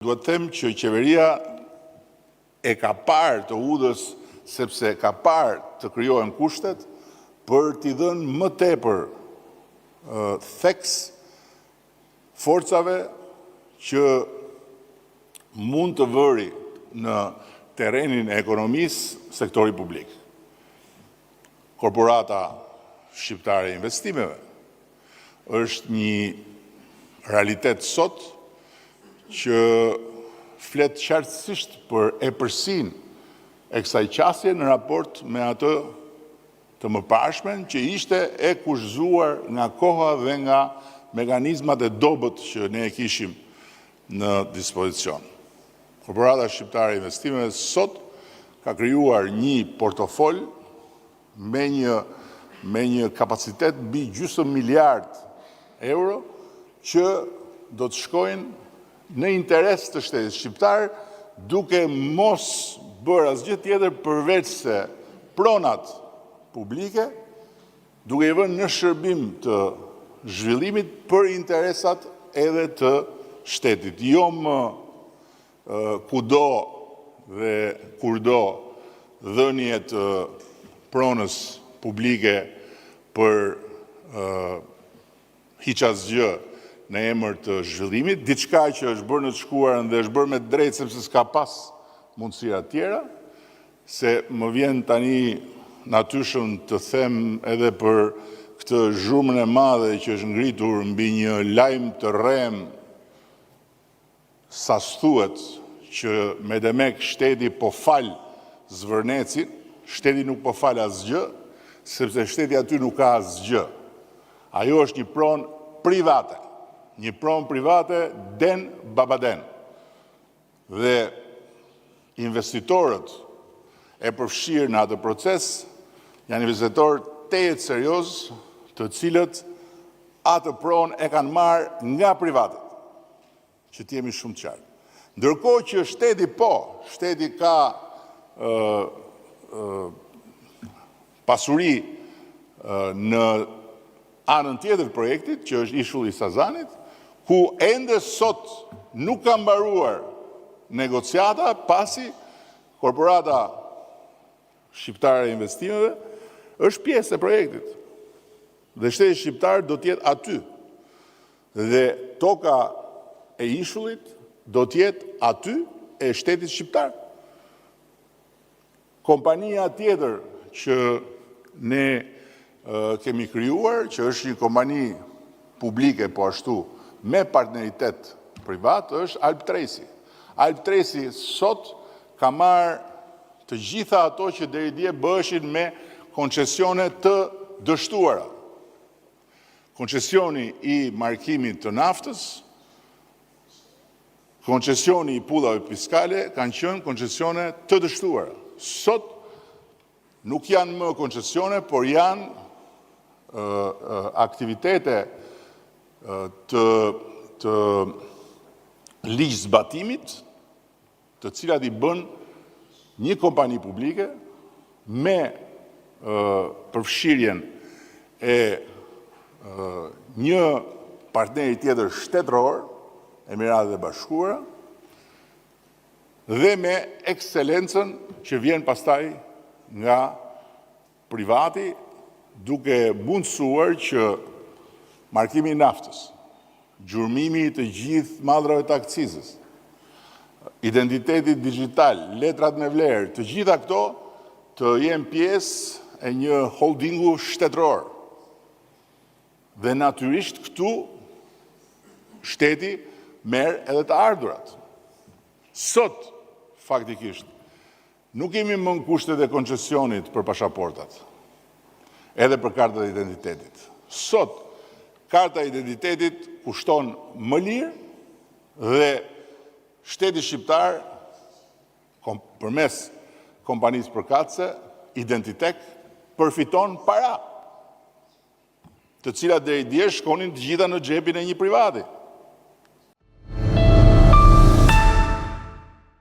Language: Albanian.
Duhet them që qeveria e ka parë të udhës sepse ka parë të krijohen kushtet për t'i dhënë më tepër theks forcave që mund të vëri në terrenin e ekonomisë sektori publik. Korporata shqiptare e investimeve është një realitet sot që flet qartësisht për epërsinë e kësaj qasje në raport me atë të mëparshmen që ishte e kushzuar nga koha dhe nga mekanizmat e dobët që ne e kishim në dispozicion. Korporata shqiptare e investimeve sot ka krijuar një portofol me një kapacitet mbi gjysmë miliard euro që do të shkojnë në interes të shtetit shqiptar, duke mos bërë asgjë tjetër përveç se pronat publike, duke i vënë në shërbim të zhvillimit për interesat edhe të shtetit. Jo më kudo dhe kurdo dhënie të pronës publike për hiç asgjë në emër të zhvillimit, diçka që është bërë në të shkuarën dhe është bërë me drejtë sepse s'ka pas mundësira tjera, se më vjen tani natyrshëm të them edhe për këtë zhurmën e madhe që është ngritur mbi një lajm të rrem, sa thuhet që me demek shteti po fal Zvërnecin, shteti nuk po fal asgjë, sepse shteti aty nuk ka asgjë. Ajo është një pronë private. Një pronë private den babaden. Dhe investitorët e përfshirë në atë proces janë investitorë tejet serioz të cilët atë pronë e kanë marë nga privatët, që t'jemi shumë të qartë. Ndërkohë që shteti ka pasuri në anën tjetër projektit, që është Ishulli i Sazanit, ku ende sot nuk ka mbaruar negociata pasi korporata shqiptare e investimeve është pjesë e projektit. Dhe shteti shqiptar do t'jetë aty. Dhe toka e Ishullit do t'jetë aty e shtetit shqiptar. Kompania tjetër që ne kemi krijuar, që është një kompani publike po ashtu me partneritet privat, është Alp Tresi. Alp Tresi sot ka marrë të gjitha ato që deri dje bëheshin me koncesione të dështuara. Koncesioni i markimit të naftës, koncesioni i pullave fiskale kanë qenë koncesione të dështuara. Sot nuk janë më koncesione, por janë aktivitete të ligjzbatimit, të cilat i bën një kompani publike me përfshirjen e një partneri tjetër shtetëror, Emiratet e Bashkuara, dhe me ekselencën që vjen pastaj nga privati, duke mundësuar që markimi i naftës, gjurmimi të gjithë madrave të akcizës, identiteti digital, letrat me vlerë, të gjitha këto të jenë pjesë e një holdingu shtetëror. Dhe natyrisht këtu shteti merr edhe të ardhurat. Sot, faktikisht, nuk kemi më në kushtet e koncesionit për pashaportat, edhe për kartat e identitetit. Sot, karta e identitetit kushton më lirë dhe shteti shqiptar, përmes kompanisë përkatëse, Identitek, përfiton para, të cilat deri dje shkonin të gjitha në xhepin e një privati.